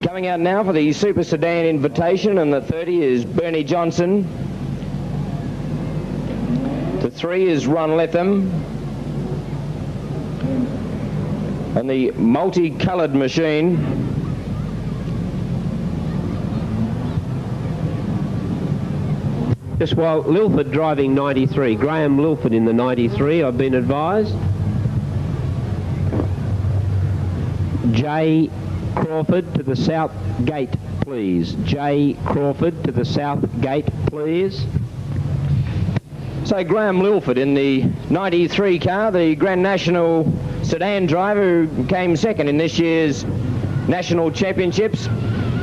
Coming out now for the Super Sedan Invitation, and the 30 is Bernie Johnson. The 3 is Ron Letham. And the multicoloured machine just while Lilford driving 93, Graham Lilford in the 93, I've been advised. J. Crawford to the south gate, please. J. Crawford to the south gate, please. So Graham Lilford in the 93 car, the Grand National sedan driver who came second in this year's National Championships,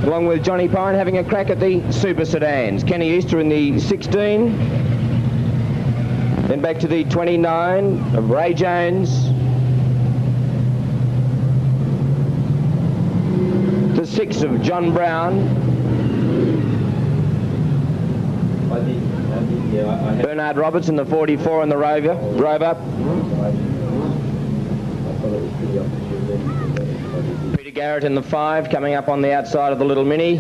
along with Johnny Pine having a crack at the Super Sedans. Kenny Easter in the 16, then back to the 29 of Ray Jones, the 6 of John Brown, Bernard Roberts in the 44 in the Rover. Peter Garrett in the 5, coming up on the outside of the Little Mini.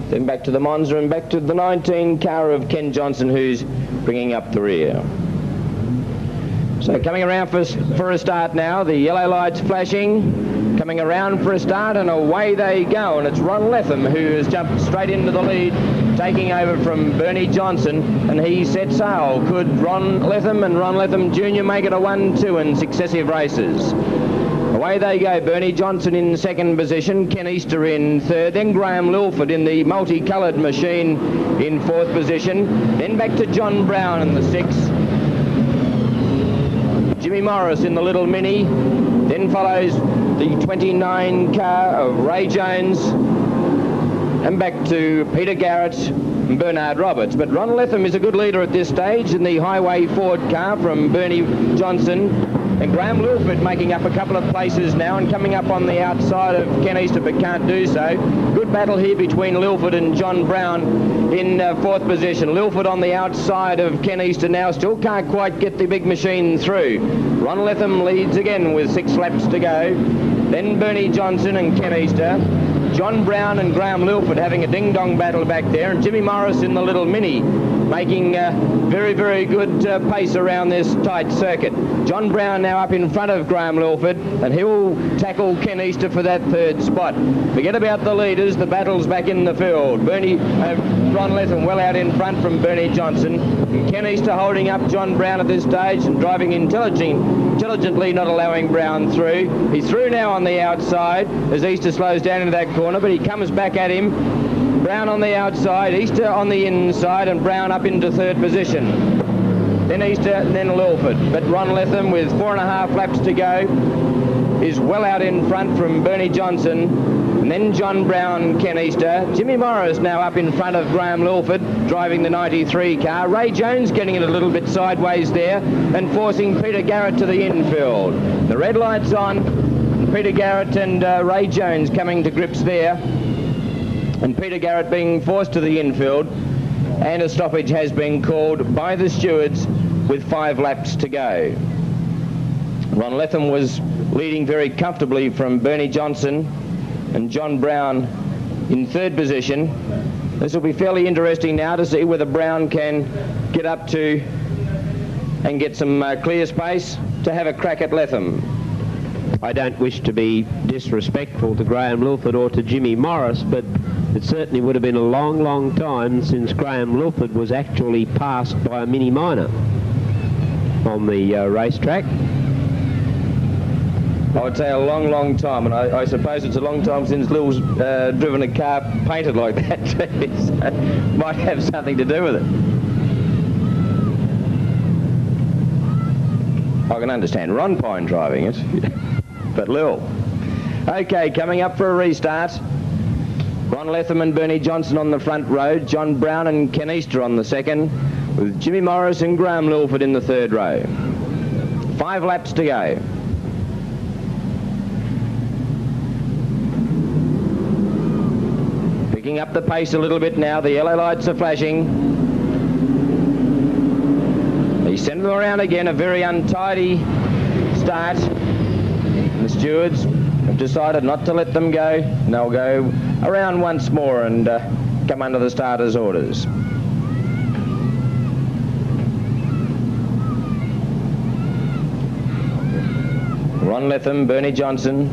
Then back to the Monza and back to the 19 car of Ken Johnson, who's bringing up the rear. So coming around for a start now, the yellow lights flashing, coming around for a start, and away they go. And it's Ron Letham who has jumped straight into the lead, taking over from Bernie Johnson, and he set sail. Could Ron Letham and Ron Letham Jr. make it a 1-2 in successive races? Away they go, Bernie Johnson in second position, Ken Easter in third, then Graham Lilford in the multicoloured machine in fourth position, then back to John Brown in the 6. Jimmy Morris in the Little Mini, then follows the 29 car of Ray Jones, and back to Peter Garrett and Bernard Roberts. But Ron Letham is a good leader at this stage in the Highway Ford car from Bernie Johnson, and Graham Lilford making up a couple of places now and coming up on the outside of Ken Easter, but can't do so. Good battle here between Lilford and John Brown in fourth position. Lilford on the outside of Ken Easter now, still can't quite get the big machine through. Ron Letham leads again with 6 laps to go. Then Bernie Johnson and Ken Easter. John Brown and Graham Lilford having a ding-dong battle back there, and Jimmy Morris in the Little Mini making very, very good pace around this tight circuit. John Brown now up in front of Graham Lilford, and he'll tackle Ken Easter for that third spot. Forget about the leaders, the battle's back in the field. Ron Letham well out in front from Bernie Johnson, and Ken Easter holding up John Brown at this stage and driving intelligently, not allowing Brown through. He's through now on the outside as Easter slows down into that corner, but he comes back at him. Brown on the outside, Easter on the inside, and Brown up into third position. Then Easter, and then Lilford. But Ron Letham, with 4.5 laps to go, is well out in front from Bernie Johnson, and then John Brown, Ken Easter. Jimmy Morris now up in front of Graham Lilford, driving the 93 car. Ray Jones getting it a little bit sideways there and forcing Peter Garrett to the infield. The red light's on, Peter Garrett and Ray Jones coming to grips there, and Peter Garrett being forced to the infield, and a stoppage has been called by the stewards with 5 laps to go. Ron Letham was leading very comfortably from Bernie Johnson, and John Brown in third position. This will be fairly interesting now to see whether Brown can get up to and get some clear space to have a crack at Letham. I don't wish to be disrespectful to Graham Lilford or to Jimmy Morris, but it certainly would have been a long, long time since Graham Lilford was actually passed by a Mini Minor on the racetrack. I would say a long, long time, and I suppose it's a long time since Lil's driven a car painted like that too, so might have something to do with it. I can understand Ron Pine driving it, but Lil. Okay, coming up for a restart. Ron Letham and Bernie Johnson on the front row, John Brown and Ken Easter on the second, with Jimmy Morris and Graham Lilford in the third row. 5 laps to go. Picking up the pace a little bit now, the yellow lights are flashing. He sent them around again, a very untidy start. And the stewards have decided not to let them go, and they'll go around once more and come under the starter's orders. Ron Letham, Bernie Johnson,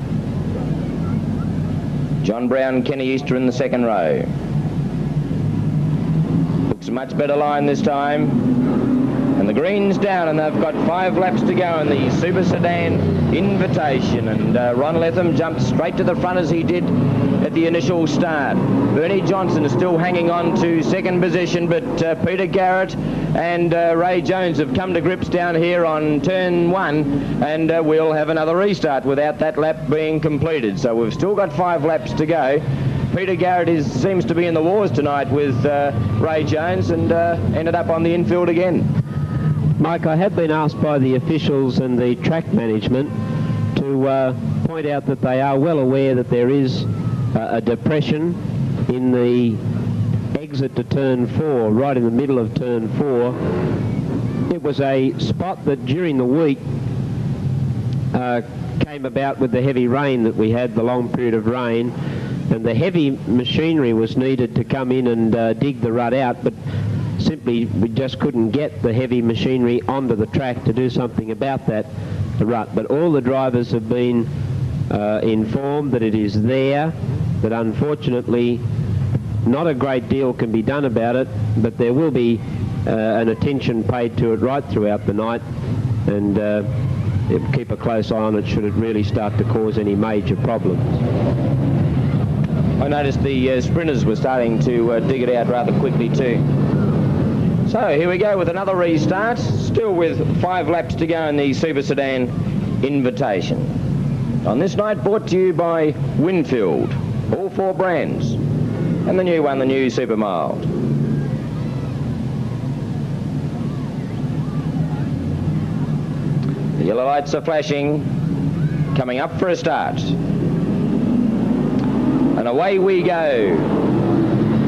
John Brown, Kenny Easter in the second row. Looks a much better line this time. And the green's down, and they've got 5 laps to go in the Super Sedan Invitation. And Ron Letham jumped straight to the front as he did at the initial start. Bernie Johnson is still hanging on to second position, but Peter Garrett and Ray Jones have come to grips down here on turn 1, and we'll have another restart without that lap being completed. So we've still got 5 laps to go. Peter Garrett seems to be in the wars tonight with Ray Jones, and ended up on the infield again. Mike, I have been asked by the officials and the track management to point out that they are well aware that there is a depression in the exit to turn 4, right in the middle of turn 4. It was a spot that during the week came about with the heavy rain that we had, the long period of rain, and the heavy machinery was needed to come in and dig the rut out, but simply we just couldn't get the heavy machinery onto the track to do something about that rut. But all the drivers have been informed that it is there, that unfortunately not a great deal can be done about it, but there will be an attention paid to it right throughout the night, and keep a close eye on it should it really start to cause any major problems. I noticed the sprinters were starting to dig it out rather quickly too. So here we go with another restart, still with 5 laps to go in the Super Sedan Invitation. On this night, brought to you by Winfield, all 4 brands, and the new one, the new Super Mild. The yellow lights are flashing, coming up for a start. And away we go.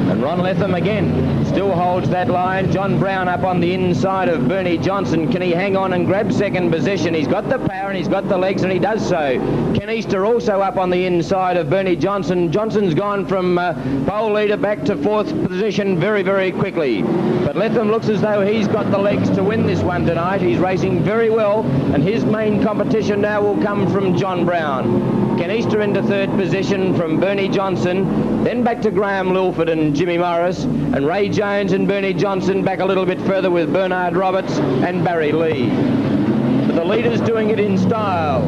And Ron Letham again still holds that line. John Brown up on the inside of Bernie Johnson. Can he hang on and grab second position? He's got the power and he's got the legs, and he does so. Ken Easter also up on the inside of Bernie Johnson. Johnson's gone from pole leader back to 4th position very, very quickly. But Letham looks as though he's got the legs to win this one tonight. He's racing very well, and his main competition now will come from John Brown. Ken Easter into 3rd position from Bernie Johnson, then back to Graham Lilford and Jimmy Morris, and Ray Jones and Bernie Johnson back a little bit further with Bernard Roberts and Barry Lee. But the leader's doing it in style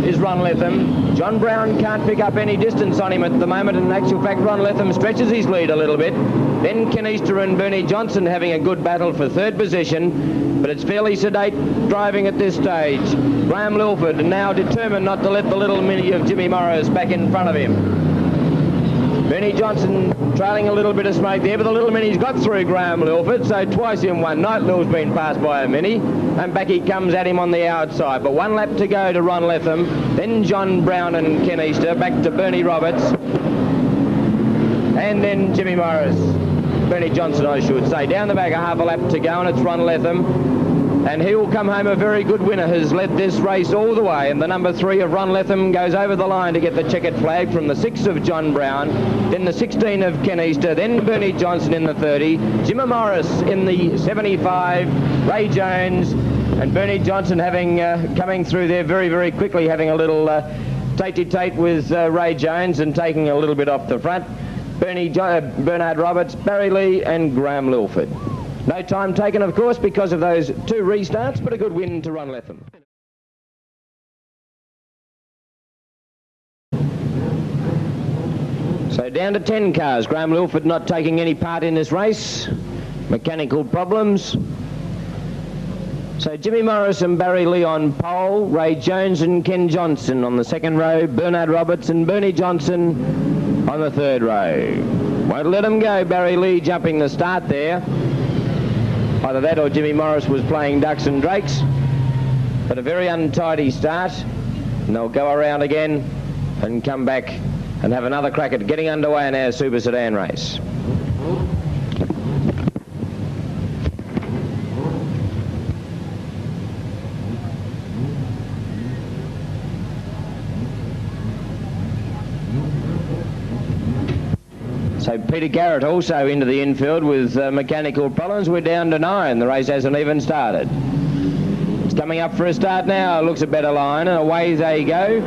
is Ron Letham. John Brown can't pick up any distance on him at the moment, and in actual fact Ron Letham stretches his lead a little bit. Then Ken Easter and Bernie Johnson having a good battle for 3rd position, but it's fairly sedate driving at this stage. Graham Lilford now determined not to let the little mini of Jimmy Morris back in front of him. Bernie Johnson trailing a little bit of smoke there, but the little mini's got through Graham Lilford, so twice in one night Lil's been passed by a mini, and back he comes at him on the outside. But 1 lap to go to Ron Letham, then John Brown and Ken Easter, back to Bernie Roberts, and then Jimmy Morris. Bernie Johnson, I should say. Down the back, a half a lap to go, and it's Ron Letham. And he will come home a very good winner, has led this race all the way. And the number 3 of Ron Letham goes over the line to get the checkered flag from the 6 of John Brown, then the 16 of Ken Easter, then Bernie Johnson in the 30, Jimmy Morris in the 75, Ray Jones, and Bernie Johnson having coming through there very, very quickly, having a little tate-to-tate with Ray Jones and taking a little bit off the front. Bernard Roberts, Barry Lee and Graham Lilford. No time taken, of course, because of those 2 restarts, but a good win to Ron Letham. So down to 10 cars. Graham Lilford not taking any part in this race. Mechanical problems. So Jimmy Morris and Barry Lee on pole, Ray Jones and Ken Johnson on the 2nd row, Bernard Roberts and Bernie Johnson on the 3rd row. Won't let him go, Barry Lee jumping the start there. Either that or Jimmy Morris was playing ducks and drakes. But a very untidy start, and they'll go around again and come back and have another crack at getting underway in our Super Sedan race. So Peter Garrett also into the infield with mechanical problems. We're down to 9. The race hasn't even started. It's coming up for a start now. Looks a better line, and away they go.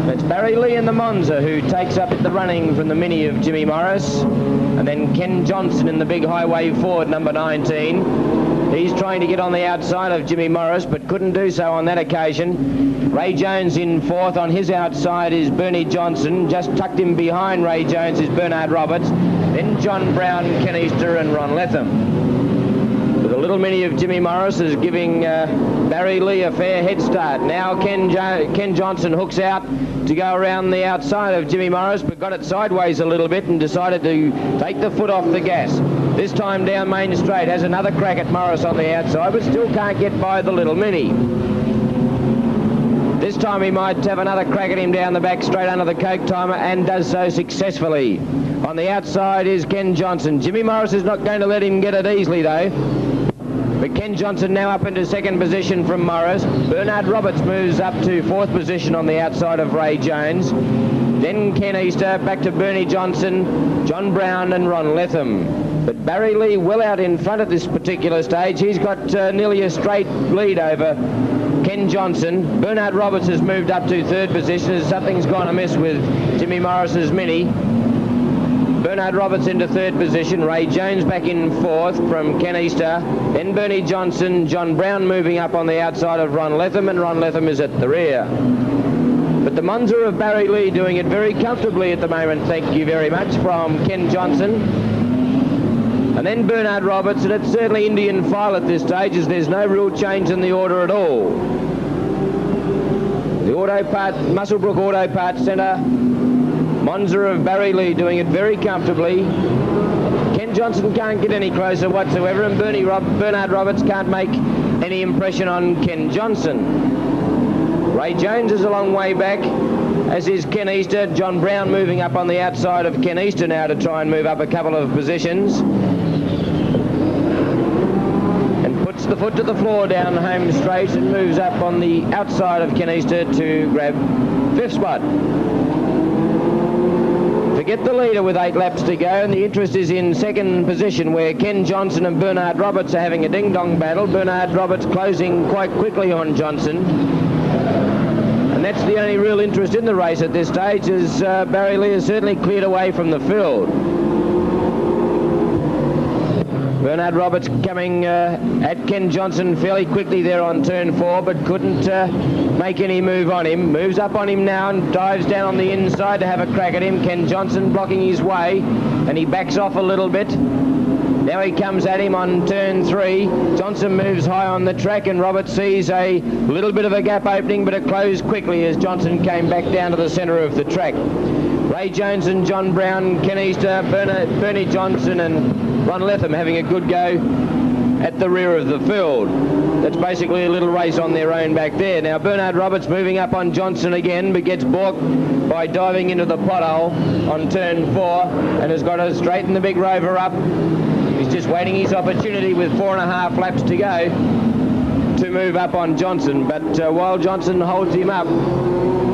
It's Barry Lee in the Monza who takes up the running from the Mini of Jimmy Morris. And then Ken Johnson in the big highway Ford, number 19. He's trying to get on the outside of Jimmy Morris, but couldn't do so on that occasion. Ray Jones in 4th. On his outside is Bernie Johnson. Just tucked in behind Ray Jones is Bernard Roberts. Then John Brown, Ken Easter and Ron Letham. With a little Mini of Jimmy Morris is giving Barry Lee a fair head start. Now Ken Johnson hooks out to go around the outside of Jimmy Morris, but got it sideways a little bit and decided to take the foot off the gas. This time down Main Straight, has another crack at Morris on the outside, but still can't get by the little Mini. This time he might have another crack at him down the back straight under the Coke timer, and does so successfully. On the outside is Ken Johnson. Jimmy Morris is not going to let him get it easily though. But Ken Johnson now up into 2nd position from Morris. Bernard Roberts moves up to 4th position on the outside of Ray Jones. Then Ken Easter, back to Bernie Johnson, John Brown and Ron Letham. But Barry Lee well out in front at this particular stage. He's got nearly a straight lead over Ken Johnson. Bernard Roberts has moved up to 3rd position as something's gone amiss with Jimmy Morris's Mini. Bernard Roberts into 3rd position. Ray Jones back in 4th from Ken Easter. Then Bernie Johnson. John Brown moving up on the outside of Ron Letham, and Ron Letham is at the rear. But the Monza of Barry Lee doing it very comfortably at the moment, thank you very much, from Ken Johnson. And then Bernard Roberts, and it's certainly Indian file at this stage, as there's no real change in the order at all. The Musselbrook Auto Parts Centre, Monza of Barry Lee doing it very comfortably. Ken Johnson can't get any closer whatsoever, and Bernard Roberts can't make any impression on Ken Johnson. Ray Jones is a long way back, as is Ken Easter. John Brown moving up on the outside of Ken Easter now to try and move up a couple of positions. And puts the foot to the floor down home straight and moves up on the outside of Ken Easter to grab 5th spot. Forget the leader with 8 laps to go, and the interest is in 2nd position, where Ken Johnson and Bernard Roberts are having a ding-dong battle. Bernard Roberts closing quite quickly on Johnson. And that's the only real interest in the race at this stage, as Barry Lee has certainly cleared away from the field. Bernard Roberts coming at Ken Johnson fairly quickly there on turn 4, but couldn't make any move on him. Moves up on him now and dives down on the inside to have a crack at him. Ken Johnson blocking his way, and he backs off a little bit. Now he comes at him on turn 3. Johnson moves high on the track, and Roberts sees a little bit of a gap opening, but it closed quickly as Johnson came back down to the centre of the track. Ray Jones and John Brown, Ken Easter, Bernie Johnson and Ron Letham having a good go at the rear of the field. That's basically a little race on their own back there. Now Bernard Roberts moving up on Johnson again, but gets balked by diving into the pothole on turn 4 and has got to straighten the big Rover up. He's just waiting his opportunity with 4.5 laps to go to move up on Johnson. But while Johnson holds him up,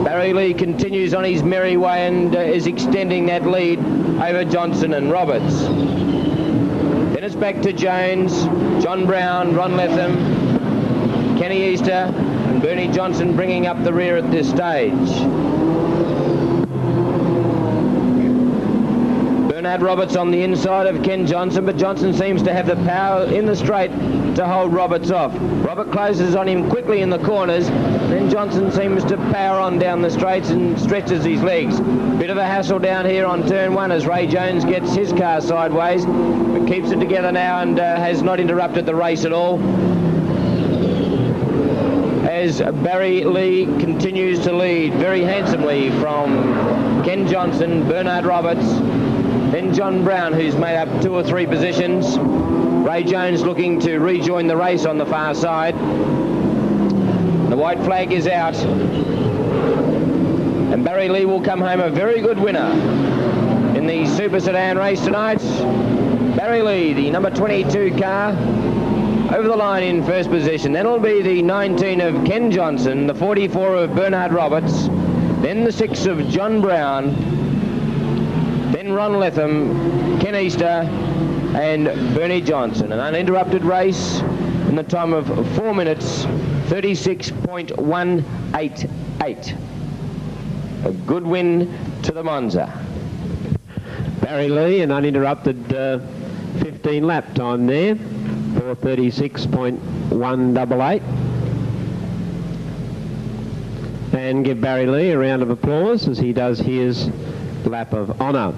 Barry Lee continues on his merry way and is extending that lead over Johnson and Roberts. Then it's back to Jones, John Brown, Ron Letham, Kenny Easter and Bernie Johnson bringing up the rear at this stage. Bernard Roberts on the inside of Ken Johnson, but Johnson seems to have the power in the straight to hold Roberts off. Robert closes on him quickly in the corners, then Johnson seems to power on down the straights and stretches his legs. Bit of a hassle down here on turn 1 as Ray Jones gets his car sideways, but keeps it together now and has not interrupted the race at all. As Barry Lee continues to lead very handsomely from Ken Johnson, Bernard Roberts, then John Brown, who's made up 2 or 3 positions. Ray Jones looking to rejoin the race on the far side. The white flag is out. And Barry Lee will come home a very good winner in the Super Sedan race tonight. Barry Lee, the number 22 car, over the line in first position. Then it'll be the 19 of Ken Johnson, the 44 of Bernard Roberts, then the 6 of John Brown, then Ron Letham, Ken Easter and Bernie Johnson. An uninterrupted race in the time of 4 minutes 36.188. A good win to the Monza. Barry Lee, an uninterrupted 15 lap time there, 4:36.188. And give Barry Lee a round of applause as he does his lap of honour.